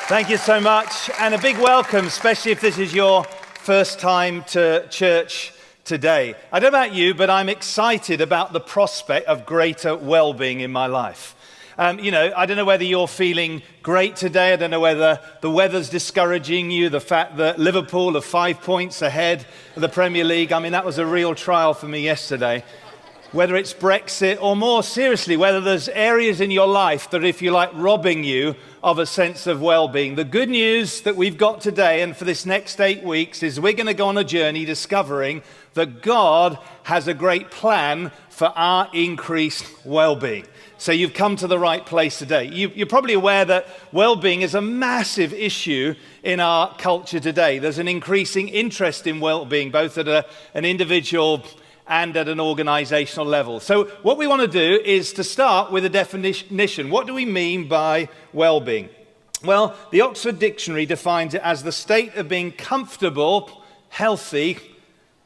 Thank you so much, and a big welcome, especially if this is your first time to church today. I don't know about you, but I'm excited about the prospect of greater well-being in my life. I don't know whether you're feeling great today. I don't know whether the weather's discouraging you, the fact that Liverpool are 5 points ahead of the Premier League. I mean, that was a real trial for me yesterday. Whether it's Brexit, or more seriously, whether there's areas in your life that, if you like, robbing you of a sense of well-being. The good news that we've got today and for this next 8 weeks is we're going to go on a journey discovering that God has a great plan for our increased well-being. So you've come to the right place today. You're probably aware that well-being is a massive issue in our culture today. There's an increasing interest in well-being, both at an individual and at an organizational level. So what we want to do is to start with a definition. What do we mean by well-being? Well, the Oxford Dictionary defines it as the state of being comfortable, healthy,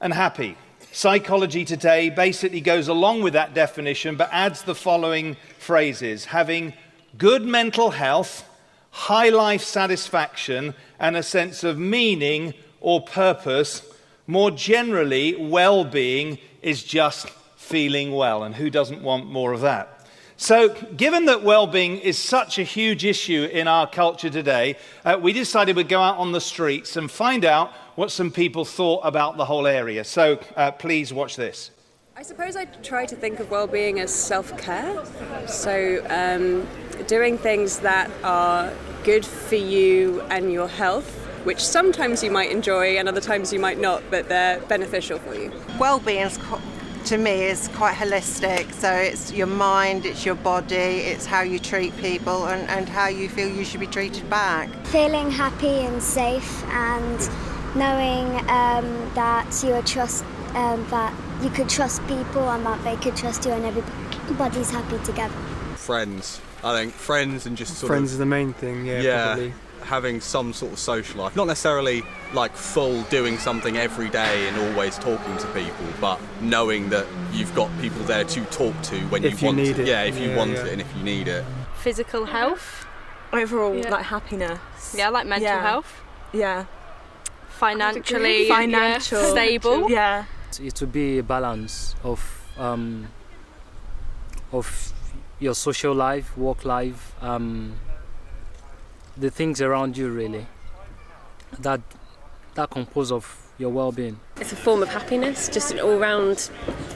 and happy. Psychology Today basically goes along with that definition, but adds the following phrases: having good mental health, high life satisfaction, and a sense of meaning or purpose. More generally, well-being is just feeling well, and who doesn't want more of that? So, given that well-being is such a huge issue in our culture today, we decided we'd go out on the streets and find out what some people thought about the whole area. So, please watch this. I suppose I try to think of well-being as self-care. So, doing things that are good for you and your health, which sometimes you might enjoy and other times you might not, but they're beneficial for you. Well-being to me is quite holistic, so it's your mind, it's your body, it's how you treat people and how you feel you should be treated back. Feeling happy and safe, and knowing that you could trust people and that they could trust you, and everybody's happy together. Friends. I think friends and just sort friends of... is the main thing, yeah. Probably. Having some sort of social life, not necessarily like full doing something every day and always talking to people, but knowing that you've got people there to talk to when you want it. Yeah, if you want it and if you need it. Physical health, overall, like happiness. Yeah, like mental health. Yeah. Financially, stable. Yeah. It would be a balance of your social life, work life, the things around you, really, that compose of your well-being. It's a form of happiness, just an all-round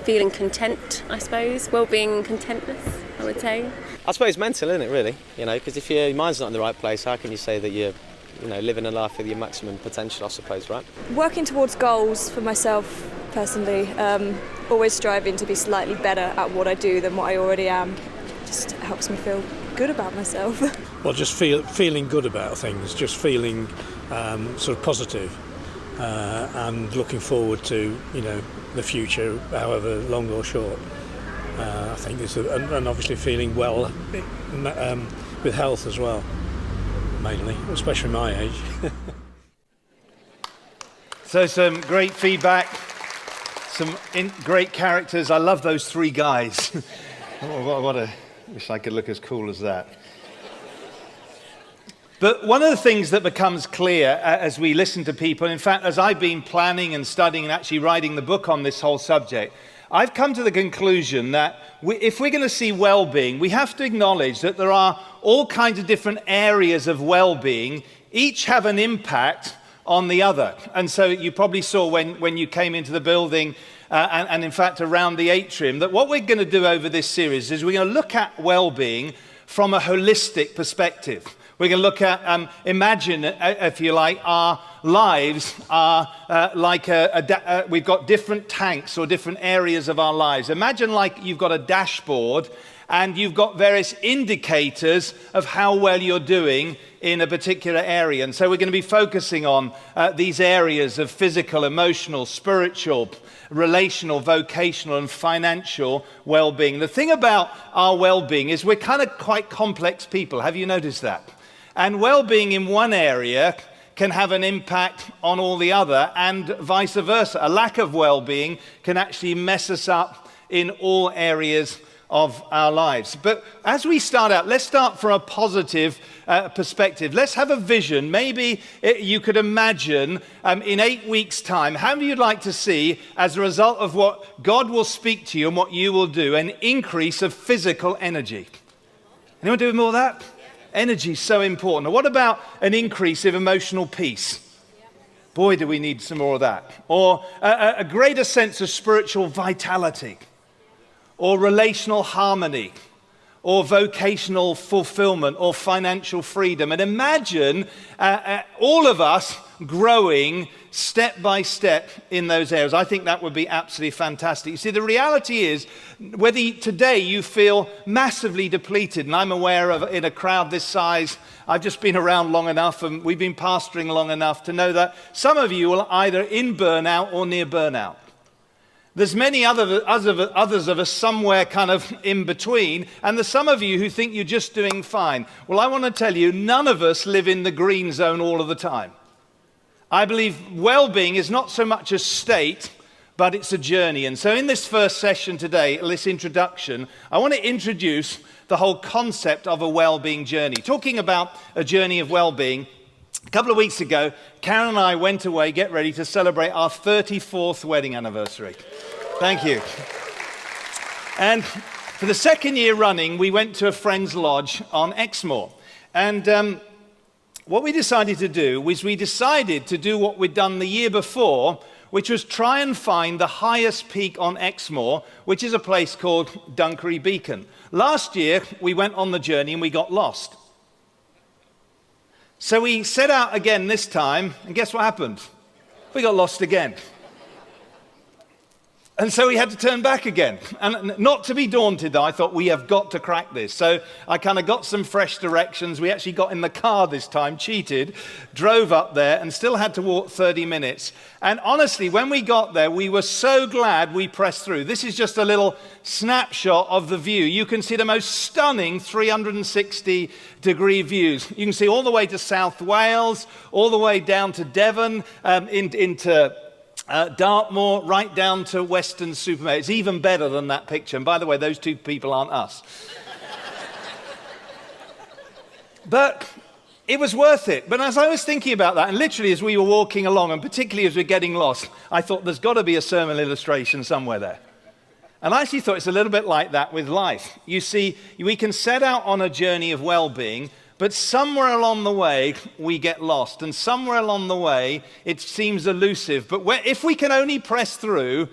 feeling content, I suppose. Well-being and contentness, I would say. I suppose mental, isn't it, really? Because if your mind's not in the right place, how can you say that you're living a life with your maximum potential, I suppose, right? Working towards goals for myself, personally. Always striving to be slightly better at what I do than what I already am. Just helps me feel good about myself. Well, just feeling good about things, just feeling sort of positive and looking forward to, the future, however long or short. I think and obviously feeling well with health as well, mainly, especially my age. So some great feedback, some great characters. I love those three guys. Wish I could look as cool as that. But one of the things that becomes clear as we listen to people, in fact, as I've been planning and studying and actually writing the book on this whole subject, I've come to the conclusion that if we're going to see well-being, we have to acknowledge that there are all kinds of different areas of well-being, each have an impact on the other. And so you probably saw when you came into the building and in fact around the atrium, that what we're going to do over this series is we're going to look at well-being from a holistic perspective. We're We're going to look at, imagine, if you like, our lives are like we've got different tanks or different areas of our lives. Imagine like you've got a dashboard and you've got various indicators of how well you're doing in a particular area. And so we're going to be focusing on these areas of physical, emotional, spiritual, relational, vocational, and financial well-being. The thing about our well-being is we're kind of quite complex people. Have you noticed that? And well-being in one area can have an impact on all the other, and vice versa. A lack of well-being can actually mess us up in all areas of our lives. But as we start out, let's start from a positive perspective. Let's have a vision. Maybe you could imagine in 8 weeks' time, how you'd like to see, as a result of what God will speak to you and what you will do, an increase of physical energy. Anyone doing more of that? Energy is so important. What about an increase of emotional peace? Boy, do we need some more of that. Or a greater sense of spiritual vitality, or relational harmony, or vocational fulfillment, or financial freedom. And imagine all of us growing step by step in those areas. I think that would be absolutely fantastic. You see, the reality is, whether today you feel massively depleted, and I'm aware of in a crowd this size, I've just been around long enough and we've been pastoring long enough to know that some of you are either in burnout or near burnout. There's many others of us somewhere kind of in between, and there's some of you who think you're just doing fine. Well, I want to tell you, none of us live in the green zone all of the time. I believe well-being is not so much a state, but it's a journey. And so in this first session today, this introduction, I want to introduce the whole concept of a well-being journey. Talking about a journey of well-being, a couple of weeks ago, Karen and I went away, get ready, to celebrate our 34th wedding anniversary. Thank you. And for the second year running, we went to a friend's lodge on Exmoor. And what we decided to do was we decided to do what we'd done the year before, which was try and find the highest peak on Exmoor, which is a place called Dunkery Beacon. Last year, we went on the journey and we got lost. So we set out again this time, and guess what happened? We got lost again. And so we had to turn back again. And not to be daunted, though, I thought we have got to crack this. So I kind of got some fresh directions. We actually got in the car this time, cheated, drove up there, and still had to walk 30 minutes. And honestly, when we got there, we were so glad we pressed through. This is just a little snapshot of the view. You can see the most stunning 360-degree views. You can see all the way to South Wales, all the way down to Devon, into Dartmoor, right down to Weston-super-Mare. It's even better than that picture. And by the way, those two people aren't us. But it was worth it. But as I was thinking about that, and literally as we were walking along, and particularly as we're getting lost, I thought there's got to be a sermon illustration somewhere there. And I actually thought it's a little bit like that with life. You see, we can set out on a journey of well-being, but somewhere along the way, we get lost. And somewhere along the way, it seems elusive. But if we can only press through,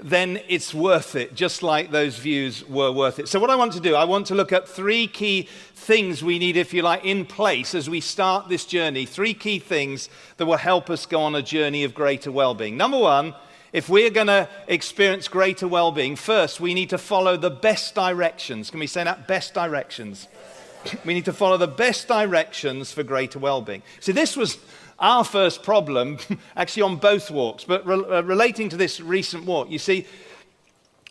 then it's worth it, just like those views were worth it. So what I want to do, I want to look at 3 key things we need, if you like, in place as we start this journey. 3 key things that will help us go on a journey of greater well-being. Number 1, if we're going to experience greater well-being, first, we need to follow the best directions. Can we say that? Best directions. We need to follow the best directions for greater well-being. See, this was our first problem, actually on both walks, but relating to this recent walk. You see,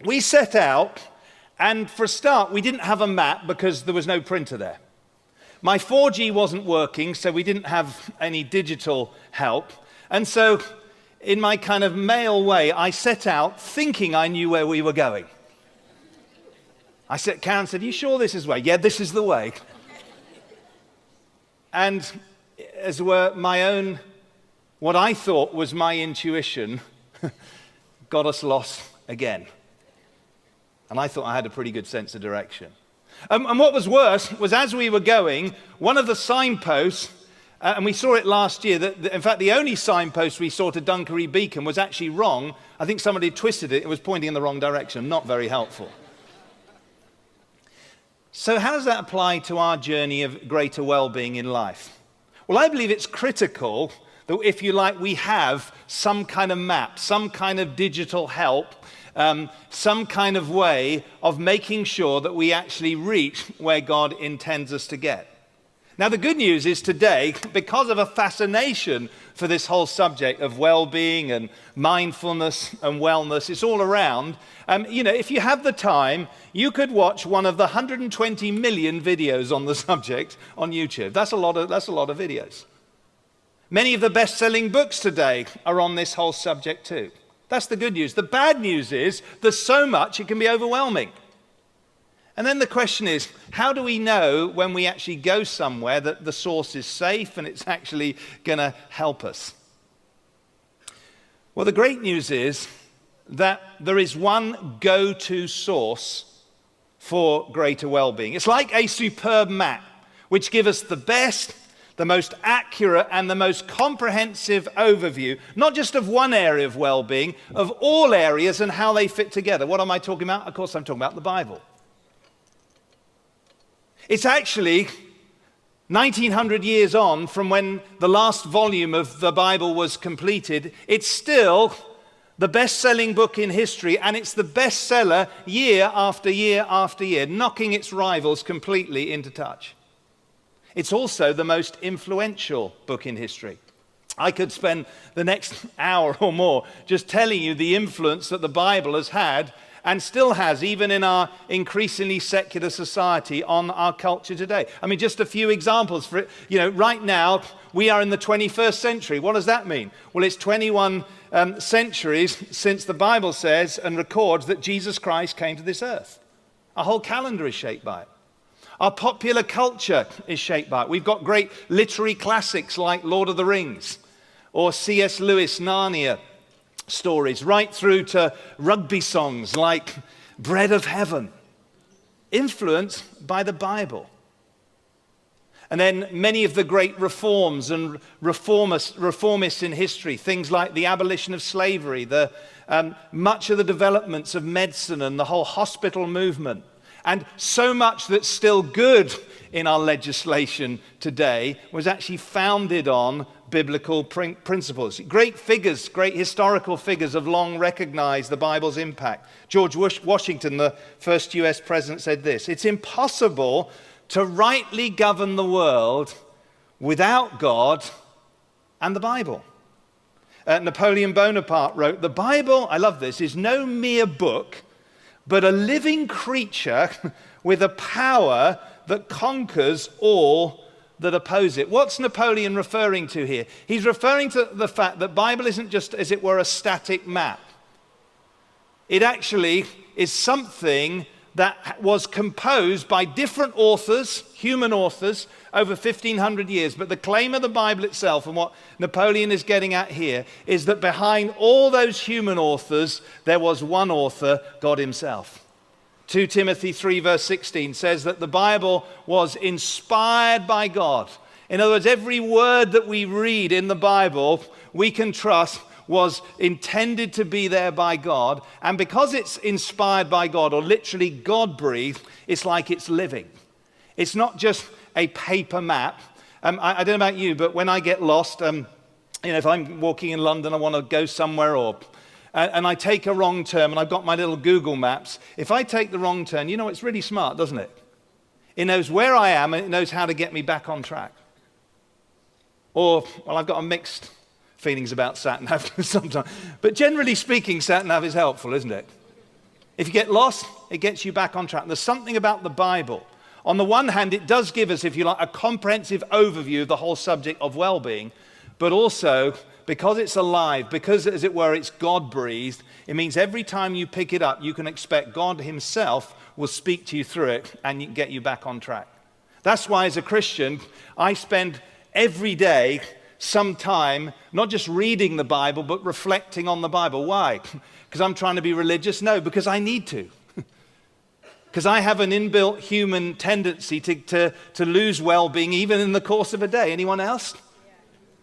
we set out, and for a start, we didn't have a map because there was no printer there. My 4G wasn't working, so we didn't have any digital help. And so, in my kind of male way, I set out thinking I knew where we were going. Karen said, "Are you sure this is the way?" "Yeah, this is the way." And as were my own, what I thought was my intuition, got us lost again. And I thought I had a pretty good sense of direction. And what was worse was as we were going, one of the signposts, and we saw it last year, that in fact the only signpost we saw to Dunkery Beacon was actually wrong. I think somebody twisted it. It was pointing in the wrong direction. Not very helpful. So how does that apply to our journey of greater well-being in life? Well, I believe it's critical that, if you like, we have some kind of map, some kind of digital help, some kind of way of making sure that we actually reach where God intends us to get. Now, the good news is today, because of a fascination for this whole subject of well-being and mindfulness and wellness, it's all around. If you have the time, you could watch one of the 120 million videos on the subject on YouTube. That's a lot of videos. Many of the best-selling books today are on this whole subject too. That's the good news. The bad news is there's so much it can be overwhelming. And then the question is, how do we know when we actually go somewhere that the source is safe and it's actually going to help us? Well, the great news is that there is one go-to source for greater well-being. It's like a superb map, which gives us the best, the most accurate, and the most comprehensive overview, not just of one area of well-being, of all areas and how they fit together. What am I talking about? Of course, I'm talking about the Bible. It's actually 1900 years on from when the last volume of the Bible was completed. It's still the best-selling book in history, and it's the bestseller year after year after year, knocking its rivals completely into touch. It's also the most influential book in history. I could spend the next hour or more just telling you the influence that the Bible has had and still has, even in our increasingly secular society, on our culture today. I mean, just a few examples for it. Right now, we are in the 21st century. What does that mean? Well, it's 21 centuries since the Bible says and records that Jesus Christ came to this earth. Our whole calendar is shaped by it. Our popular culture is shaped by it. We've got great literary classics like Lord of the Rings or C.S. Lewis' Narnia stories, right through to rugby songs like Bread of Heaven, influenced by the Bible. And then many of the great reforms and reformists in history, things like the abolition of slavery, much of the developments of medicine and the whole hospital movement, and so much that's still good in our legislation today was actually founded on biblical principles. Great figures, great historical figures have long recognized the Bible's impact. George Washington, the first US president, said this: "It's impossible to rightly govern the world without God and the Bible." Napoleon Bonaparte wrote, "The Bible," I love this, "is no mere book, but a living creature with a power that conquers all that oppose it." What's Napoleon referring to here? He's referring to the fact that the Bible isn't just, as it were, a static map. It actually is something that was composed by different authors, human authors, over 1,500 years. But the claim of the Bible itself, and what Napoleon is getting at here, is that behind all those human authors, there was one author, God himself. 2 Timothy 3 verse 16 says that the Bible was inspired by God. In other words, every word that we read in the Bible, we can trust was intended to be there by God. And because it's inspired by God, or literally God-breathed, it's like it's living. It's not just a paper map. I don't know about you, but when I get lost, if I'm walking in London, I want to go somewhere, and I take a wrong turn, and I've got my little Google Maps. If I take the wrong turn, it's really smart, doesn't it? It knows where I am, and it knows how to get me back on track. I've got a mixed feelings about sat-nav sometimes. But generally speaking, sat-nav is helpful, isn't it? If you get lost, it gets you back on track. There's something about the Bible. On the one hand, it does give us, if you like, a comprehensive overview of the whole subject of well-being, but also, because it's alive, because, as it were, it's God-breathed, it means every time you pick it up, you can expect God himself will speak to you through it and get you back on track. That's why, as a Christian, I spend every day some time not just reading the Bible, but reflecting on the Bible. Why? Because I'm trying to be religious? No, because I need to. Because I have an inbuilt human tendency to lose well-being even in the course of a day. Anyone else?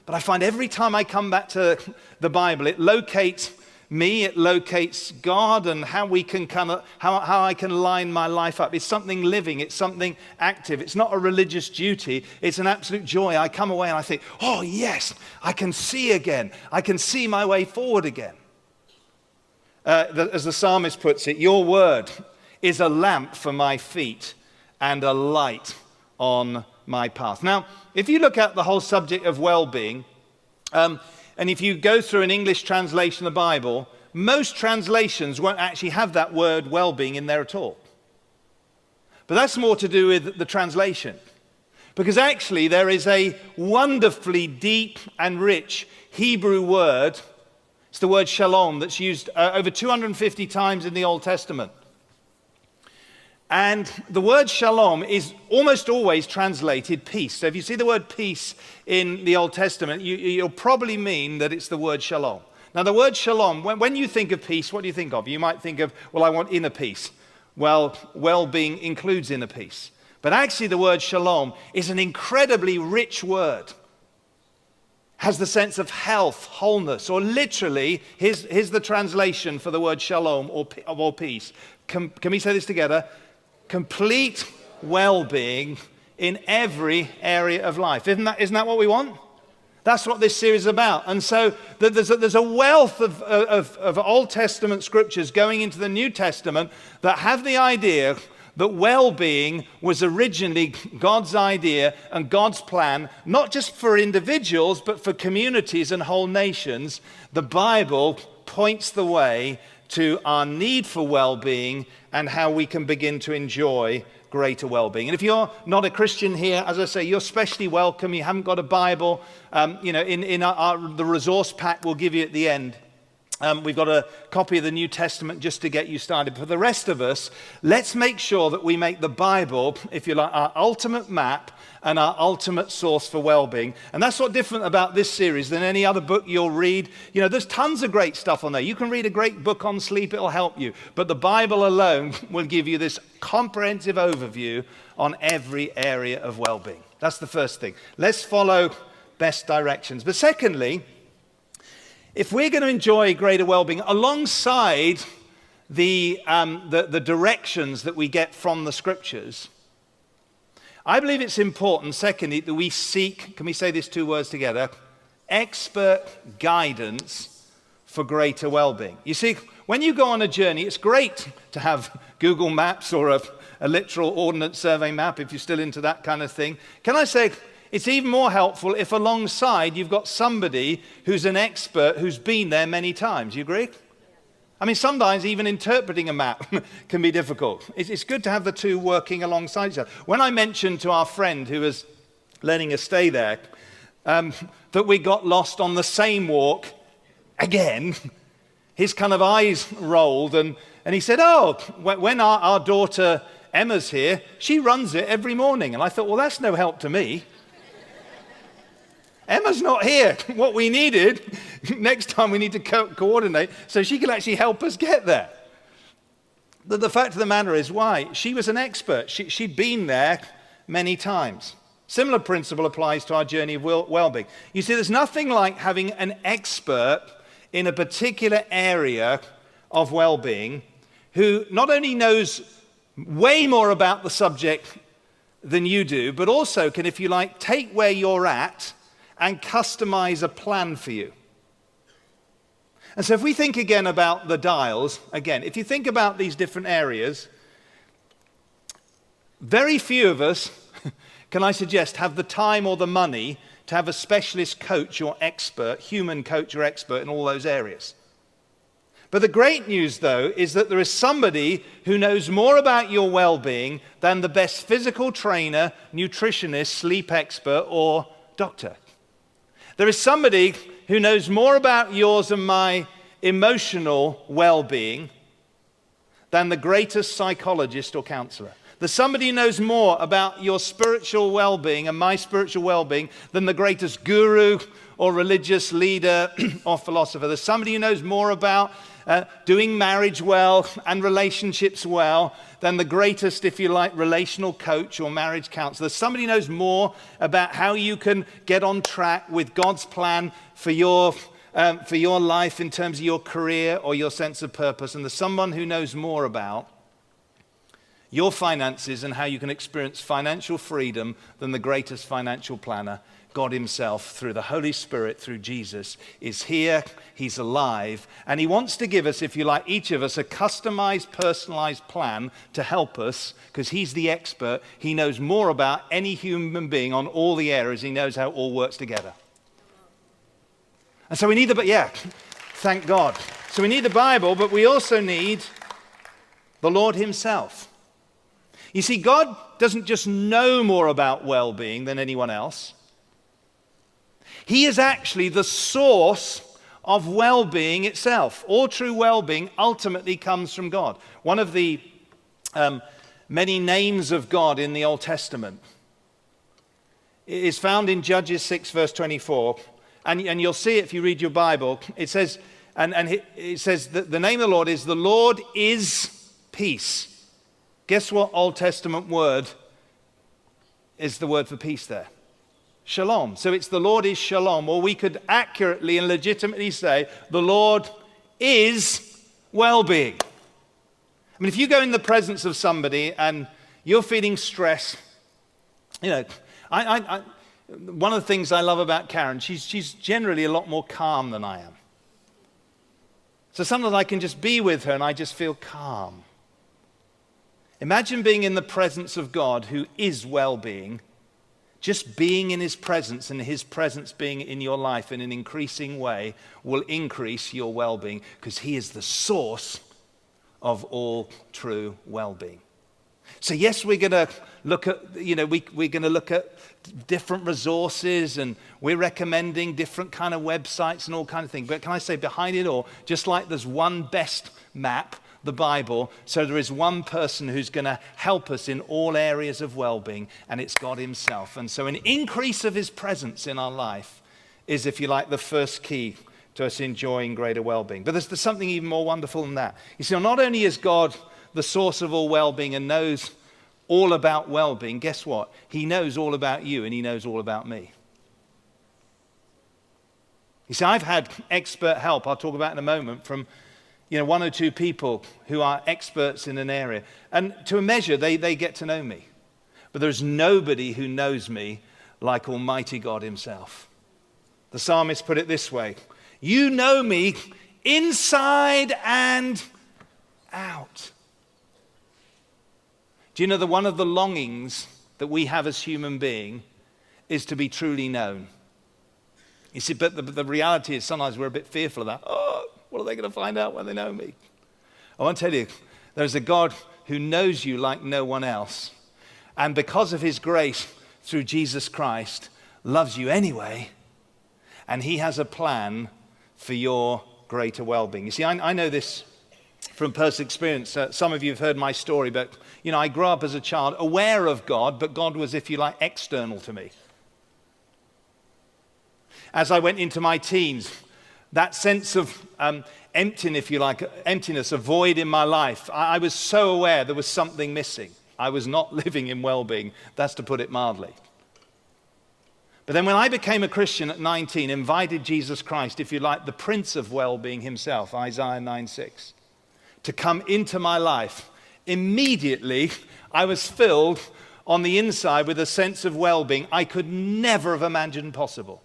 But I find every time I come back to the Bible, it locates me, it locates God and how we can how I can line my life up. It's something living, it's something active. It's not a religious duty, it's an absolute joy. I come away and I think, oh yes, I can see again. I can see my way forward again. As the psalmist puts it, your word is a lamp for my feet and a light on my path. Now, if you look at the whole subject of well-being, and if you go through an English translation of the Bible, most translations won't actually have that word well-being in there at all. But that's more to do with the translation. Because actually there is a wonderfully deep and rich Hebrew word. It's the word shalom that's used over 250 times in the Old Testament. And the word shalom is almost always translated peace. So if you see the word peace in the Old Testament, you'll probably mean that it's the word shalom. Now the word shalom, when you think of peace, what do you think of? You might think of, well, I want inner peace. Well, well-being includes inner peace. But actually the word shalom is an incredibly rich word. Has the sense of health, wholeness, or literally, here's the translation for the word shalom or peace. Can we say this together? Complete well-being in every area of life. Isn't that what we want? That's what this series is about. And so there's a wealth of Old Testament scriptures going into the New Testament that have the idea that well-being was originally God's idea and God's plan, not just for individuals, but for communities and whole nations. The Bible points the way to our need for well-being and how we can begin to enjoy greater well-being. And if you're not a Christian here, as I say, you're especially welcome. You haven't got a Bible, the resource pack we'll give you at the end. We've got a copy of the New Testament just to get you started. For the rest of us, let's make sure that we make the Bible, if you like, our ultimate map and our ultimate source for well-being. And that's what's different about this series than any other book you'll read. You know, there's tons of great stuff on there. You can read a great book on sleep, it'll help you. But the Bible alone will give you this comprehensive overview on every area of well-being. That's the first thing. Let's follow best directions. But secondly, if we're going to enjoy greater well-being alongside the directions that we get from the scriptures, I believe it's important, secondly, that we seek, can we say these two words together, expert guidance for greater well-being. You see, when you go on a journey, it's great to have Google Maps or a literal ordnance survey map, if you're still into that kind of thing. Can I say, it's even more helpful if alongside you've got somebody who's an expert who's been there many times. You agree? I mean, sometimes even interpreting a map can be difficult. It's good to have the two working alongside each other. When I mentioned to our friend who was letting us stay there that we got lost on the same walk again, his kind of eyes rolled and he said, oh, when our daughter Emma's here, she runs it every morning. And I thought, well, that's no help to me. Emma's not here. What we needed, next time we need to coordinate so she can actually help us get there. The fact of the matter is, why? She was an expert. She'd been there many times. Similar principle applies to our journey of well-being. You see, there's nothing like having an expert in a particular area of well-being who not only knows way more about the subject than you do, but also can, if you like, take where you're at and customize a plan for you. And so if we think again about the dials, again, if you think about these different areas, very few of us, can I suggest, have the time or the money to have a specialist coach or expert, human coach or expert in all those areas. But the great news, though, is that there is somebody who knows more about your well-being than the best physical trainer, nutritionist, sleep expert, or doctor. There is somebody who knows more about yours and my emotional well-being than the greatest psychologist or counselor. There's somebody who knows more about your spiritual well-being and my spiritual well-being than the greatest guru or religious leader or philosopher. There's somebody who knows more about doing marriage well and relationships well than the greatest, if you like, relational coach or marriage counselor. Somebody knows more about how you can get on track with God's plan for your for your life in terms of your career or your sense of purpose, and there's someone who knows more about your finances and how you can experience financial freedom than the greatest financial planner, God himself, through the Holy Spirit, through Jesus, is here, he's alive, and he wants to give us, if you like, each of us a customized, personalized plan to help us, because he's the expert. He knows more about any human being on all the areas. He knows how it all works together. And so we need thank God. So we need the Bible, but we also need the Lord himself. You see, God doesn't just know more about well-being than anyone else. He is actually the source of well-being itself. All true well-being ultimately comes from God. One of the many names of God in the Old Testament is found in Judges 6, verse 24. And you'll see it if you read your Bible. It says, it says that the name of the Lord is peace. Guess what Old Testament word is the word for peace there? Shalom. So it's the Lord is shalom. Or we could accurately and legitimately say the Lord is well-being. I mean, if you go in the presence of somebody and you're feeling stress, you know, one of the things I love about Karen, she's generally a lot more calm than I am. So sometimes I can just be with her and I just feel calm. Imagine being in the presence of God who is well-being. Just being in his presence and his presence being in your life in an increasing way will increase your well-being, because he is the source of all true well-being. So yes, we're going to look at, we're going to look at different resources, and we're recommending different kind of websites and all kind of things. But can I say, behind it all, just like there's one best map, the Bible, so there is one person who's going to help us in all areas of well-being, and it's God himself. And so an increase of his presence in our life is, if you like, the first key to us enjoying greater well-being. But there's something even more wonderful than that. You see, not only is God the source of all well-being and knows all about well-being, guess what? He knows all about you, and he knows all about me. You see, I've had expert help, I'll talk about in a moment, from one or two people who are experts in an area. And to a measure, they get to know me. But there's nobody who knows me like Almighty God himself. The psalmist put it this way: you know me inside and out. Do you know that one of the longings that we have as human beings is to be truly known? You see, but the reality is sometimes we're a bit fearful of that. Oh, what are they going to find out when they know me? I want to tell you, there's a God who knows you like no one else. And because of his grace through Jesus Christ, loves you anyway. And he has a plan for your greater well-being. You see, I know this from personal experience. Some of you have heard my story, but, I grew up as a child aware of God, but God was, if you like, external to me. As I went into my teens, that sense of emptiness, if you like, emptiness, a void in my life, I was so aware there was something missing. I was not living in well-being. That's to put it mildly. But then when I became a Christian at 19, invited Jesus Christ, if you like, the Prince of well-being himself, Isaiah 9:6, to come into my life, immediately I was filled on the inside with a sense of well-being I could never have imagined possible.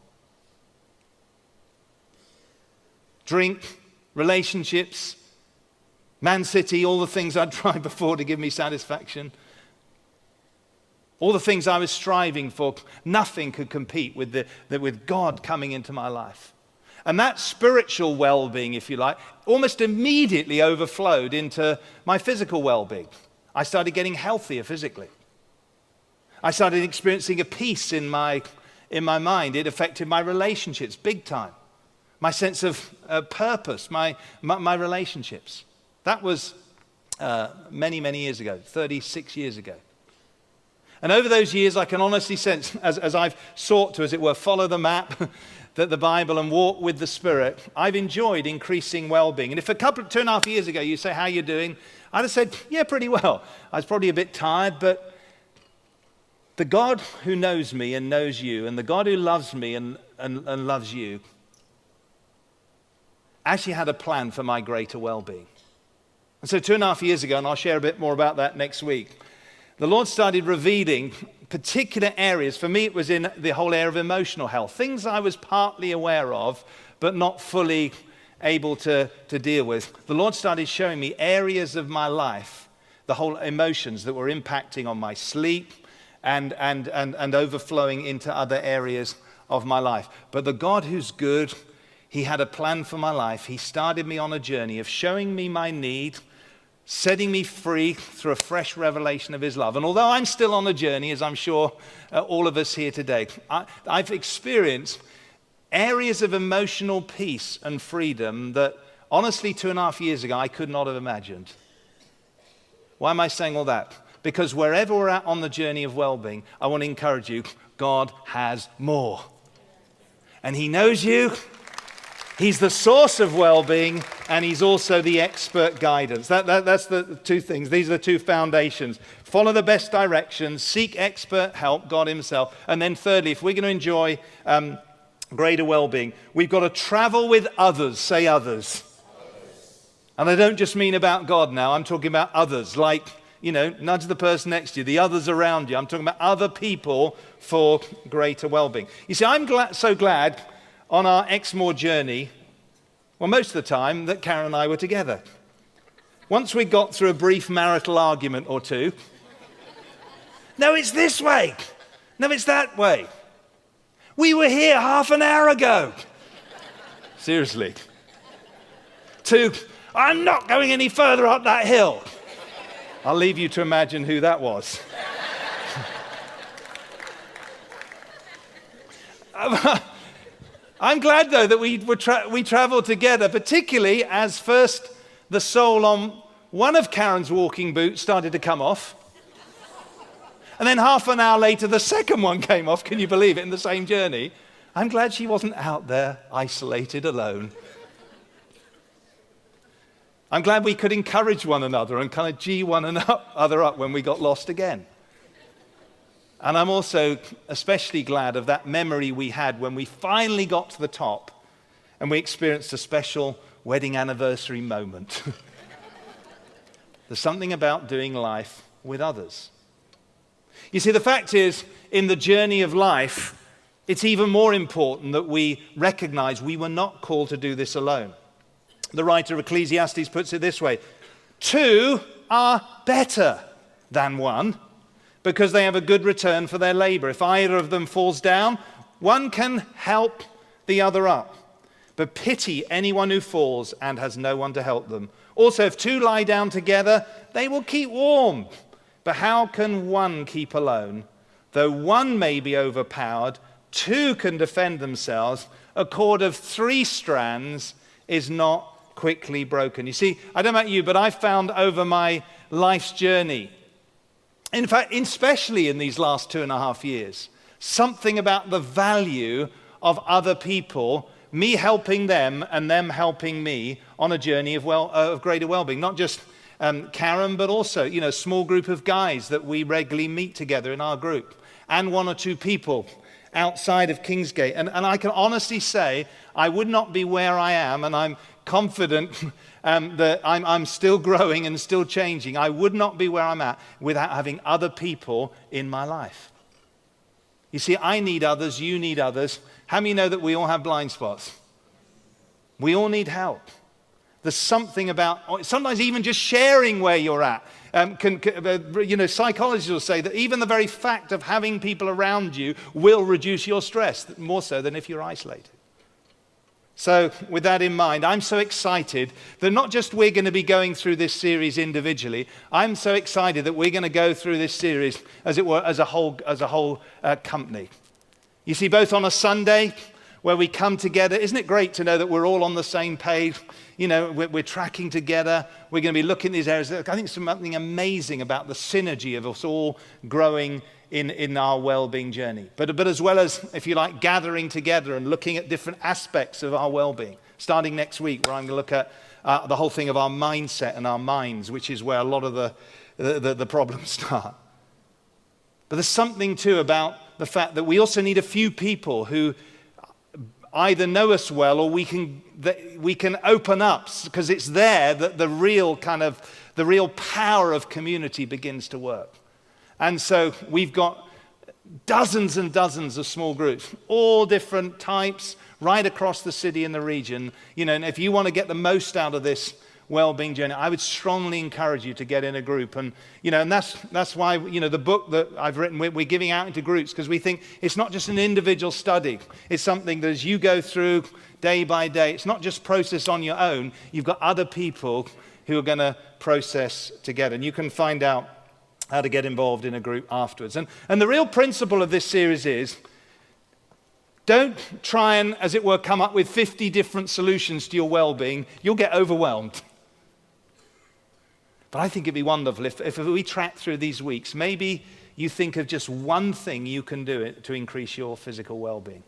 Drink, relationships, Man City, all the things I'd tried before to give me satisfaction. All the things I was striving for, nothing could compete with God coming into my life. And that spiritual well-being, if you like, almost immediately overflowed into my physical well-being. I started getting healthier physically. I started experiencing a peace in my mind. It affected my relationships big time. My sense of purpose, my relationships. That was many, many years ago, 36 years ago. And over those years, I can honestly sense, as I've sought to, as it were, follow the map, the Bible, and walk with the Spirit, I've enjoyed increasing well-being. And if 2.5 years ago you say, how are you doing? I'd have said, yeah, pretty well. I was probably a bit tired, but the God who knows me and knows you, and the God who loves me and loves you, actually had a plan for my greater well-being. And so 2.5 years ago, and I'll share a bit more about that next week, the Lord started revealing particular areas. For me, it was in the whole area of emotional health, things I was partly aware of, but not fully able to deal with. The Lord started showing me areas of my life, the whole emotions that were impacting on my sleep and overflowing into other areas of my life. But the God who's good, he had a plan for my life. He started me on a journey of showing me my need, setting me free through a fresh revelation of his love. And although I'm still on a journey, as I'm sure all of us here today, I've experienced areas of emotional peace and freedom that honestly 2.5 years ago I could not have imagined. Why am I saying all that? Because wherever we're at on the journey of well-being, I want to encourage you, God has more. And he knows you. He's the source of well-being, and he's also the expert guidance. That's the two things. These are the two foundations. Follow the best directions, seek expert help, God himself. And then thirdly, if we're going to enjoy greater well-being, we've got to travel with others. Say others. And I don't just mean about God now. I'm talking about others, like, nudge the person next to you, the others around you. I'm talking about other people for greater well-being. You see, I'm so glad on our Exmoor journey, well, most of the time, that Karen and I were together. Once we got through a brief marital argument or two, no, it's this way. No, it's that way. We were here half an hour ago. Seriously. To, I'm not going any further up that hill. I'll leave you to imagine who that was. I'm glad, though, that we traveled together, particularly as first the sole on one of Karen's walking boots started to come off. And then half an hour later, the second one came off. Can you believe it, in the same journey? I'm glad she wasn't out there, isolated, alone. I'm glad we could encourage one another and kind of gee one another up when we got lost again. And I'm also especially glad of that memory we had when we finally got to the top and we experienced a special wedding anniversary moment. There's something about doing life with others. You see, the fact is, in the journey of life, it's even more important that we recognize we were not called to do this alone. The writer of Ecclesiastes puts it this way: 2 are better than 1, because they have a good return for their labor. If either of them falls down, one can help the other up. But pity anyone who falls and has no one to help them. Also, if 2 lie down together, they will keep warm. But how can one keep alone? Though one may be overpowered, 2 can defend themselves. A cord of 3 strands is not quickly broken. You see, I don't know about you, but I've found over my life's journey, in fact, especially in these last 2.5 years, something about the value of other people, me helping them and them helping me on a journey of greater well-being. Not just Karen, but also, a small group of guys that we regularly meet together in our group, and 1 or 2 people outside of Kingsgate. And I can honestly say I would not be where I am, and I'm confident that I'm still growing and still changing. I would not be where I'm at without having other people in my life. You see, I need others, you need others. How many know that we all have blind spots? We all need help. There's something about, sometimes even just sharing where you're at. Psychologists will say that even the very fact of having people around you will reduce your stress, more so than if you're isolated. So with that in mind, I'm so excited that not just we're going to be going through this series individually, I'm so excited that we're going to go through this series, as it were, as a whole company. You see, both on a Sunday where we come together, isn't it great to know that we're all on the same page? We're tracking together. We're going to be looking at these areas. I think there's something amazing about the synergy of us all growing in our well-being journey. But as well as, if you like, gathering together and looking at different aspects of our well-being. Starting next week, where I'm going to look at the whole thing of our mindset and our minds, which is where a lot of the problems start. But there's something, too, about the fact that we also need a few people who either know us well or we can open up, because it's there that the real power of community begins to work. And so we've got dozens and dozens of small groups, all different types, right across the city and the region. And if you want to get the most out of this well-being journey, I would strongly encourage you to get in a group. And that's why the book that I've written, we're giving out into groups, because we think it's not just an individual study. It's something that as you go through day by day, it's not just process on your own. You've got other people who are going to process together. And you can find out how to get involved in a group afterwards. And the real principle of this series is, don't try and, as it were, come up with 50 different solutions to your well-being. You'll get overwhelmed. But I think it'd be wonderful if we track through these weeks, maybe you think of just one thing you can do to increase your physical well-being.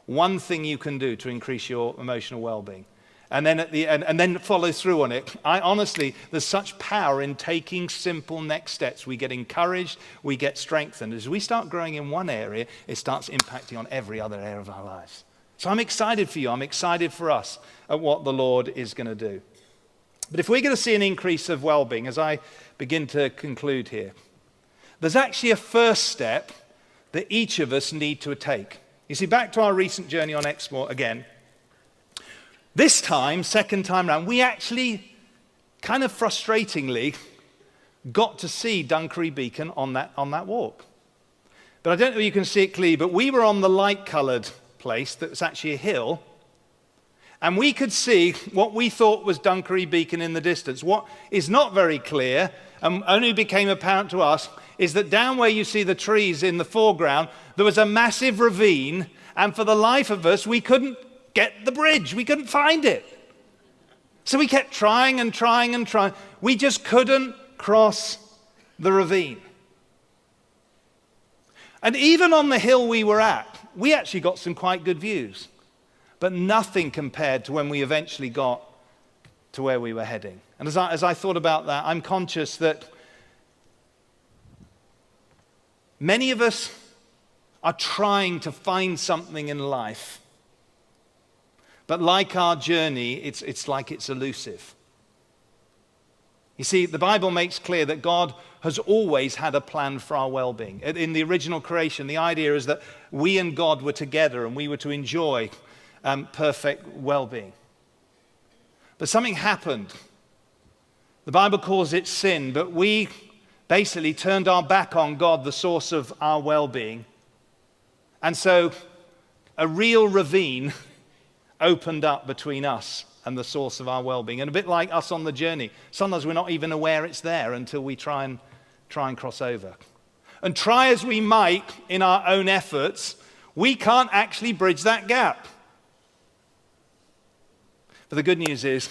One thing you can do to increase your emotional well-being. And then and then follow through on it. Honestly, there's such power in taking simple next steps. We get encouraged, we get strengthened. As we start growing in one area, it starts impacting on every other area of our lives. So I'm excited for you. I'm excited for us at what the Lord is going to do. But if we're going to see an increase of well-being, as I begin to conclude here, there's actually a first step that each of us need to take. You see, back to our recent journey on Exmoor again. This time, second time round, we actually, kind of frustratingly, got to see Dunkery Beacon on that walk. But I don't know if you can see it clearly, but we were on the light-coloured place that's actually a hill, and we could see what we thought was Dunkery Beacon in the distance. What is not very clear, and only became apparent to us, is that down where you see the trees in the foreground, there was a massive ravine, and for the life of us, we couldn't get the bridge. We couldn't find it. So we kept trying and trying and trying. We just couldn't cross the ravine. And even on the hill we were at, we actually got some quite good views, but nothing compared to when we eventually got to where we were heading. And as I thought about that, I'm conscious that many of us are trying to find something in life, but like our journey, it's like it's elusive. You see, the Bible makes clear that God has always had a plan for our well-being. In the original creation, the idea is that we and God were together and we were to enjoy perfect well-being. But something happened. The Bible calls it sin, but we basically turned our back on God, the source of our well-being. And so a real ravine opened up between us and the source of our well-being. And a bit like us on the journey, sometimes we're not even aware it's there until we try and cross over. And try as we might in our own efforts, we can't actually bridge that gap. But the good news is,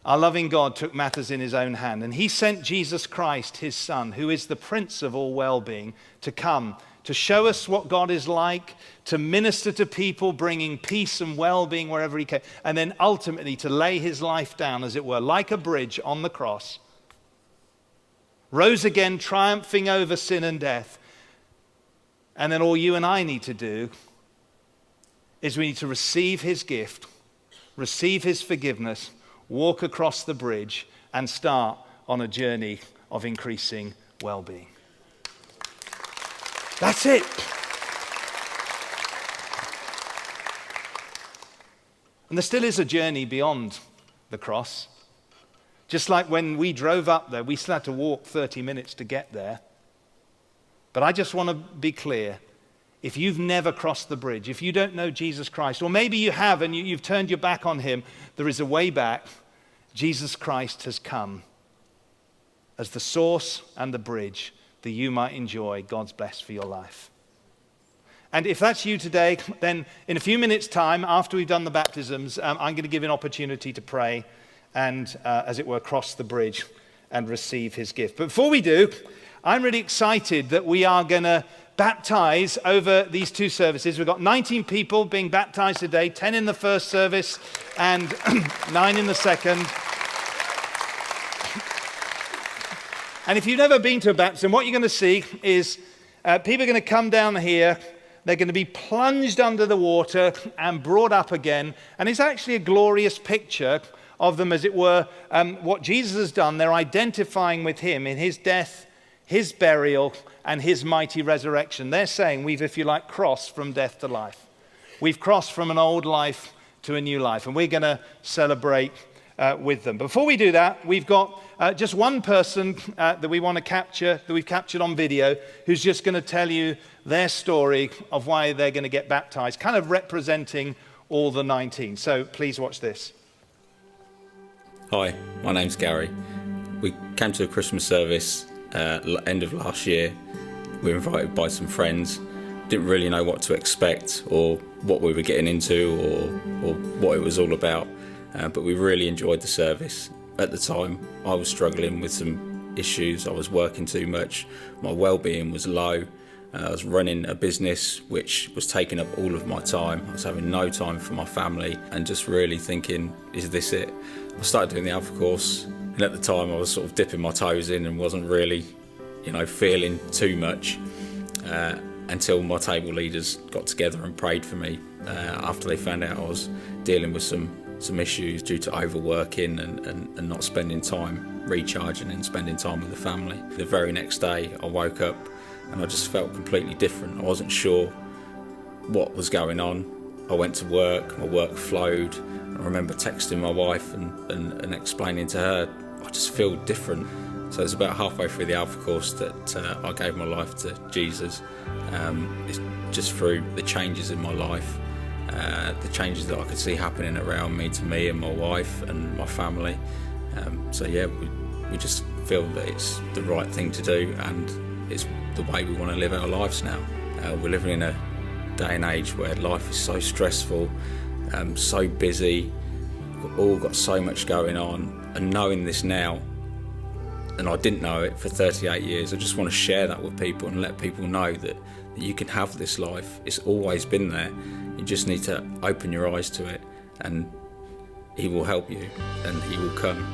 our loving God took matters in his own hand, and he sent Jesus Christ, his Son, who is the Prince of all well-being, to come to show us what God is like, to minister to people, bringing peace and well-being wherever he came, and then ultimately to lay his life down, as it were, like a bridge on the cross, rose again, triumphing over sin and death. And then all you and I need to do is we need to receive his gift, receive his forgiveness, walk across the bridge, and start on a journey of increasing well-being. That's it. And there still is a journey beyond the cross. Just like when we drove up there, we still had to walk 30 minutes to get there. But I just want to be clear. If you've never crossed the bridge, if you don't know Jesus Christ, or maybe you have and you've turned your back on him, there is a way back. Jesus Christ has come as the source and the bridge that you might enjoy God's best for your life. And if that's you today, then in a few minutes' time, after we've done the baptisms, I'm going to give an opportunity to pray and, as it were, cross the bridge and receive his gift. But before we do, I'm really excited that we are going to baptize over these two services. We've got 19 people being baptized today, 10 in the first service and 9 in the second. And if you've never been to a baptism, what you're going to see is people are going to come down here. They're going to be plunged under the water and brought up again. And it's actually a glorious picture of them, as it were, what Jesus has done. They're identifying with him in his death, his burial, and his mighty resurrection. They're saying we've, if you like, crossed from death to life. We've crossed from an old life to a new life, and we're going to celebrate with them. Before we do that, we've got just one person that we want to capture, that we've captured on video, who's just going to tell you their story of why they're going to get baptized, kind of representing all the 19. So please watch this. Hi, my name's Gary. We came to a Christmas service end of last year. We were invited by some friends. Didn't really know what to expect or what we were getting into or what it was all about, but we really enjoyed the service. At the time, I was struggling with some issues. I was working too much. My Wellbeing was low. I was running a business which was taking up all of my time. I was having no time for my family and just really thinking, is this it? I started doing the Alpha course, and at the time I was sort of dipping my toes in and wasn't really, feeling too much until my table leaders got together and prayed for me after they found out I was dealing with some issues due to overworking and not spending time recharging and spending time with the family. The very next day I woke up and I just felt completely different. I wasn't sure what was going on. I went to work, my work flowed. I remember texting my wife and explaining to her, I just feel different. So it's about halfway through the Alpha course that I gave my life to Jesus. It's just through the changes in my life, the changes that I could see happening around me, to me and my wife and my family. We just feel that it's the right thing to do, and it's the way we want to live our lives now. We're living in a day and age where life is so stressful, so busy, we've all got so much going on, and knowing this now, and I didn't know it for 38 years, I just want to share that with people and let people know that you can have this life. It's always been there. You just need to open your eyes to it, and he will help you and he will come.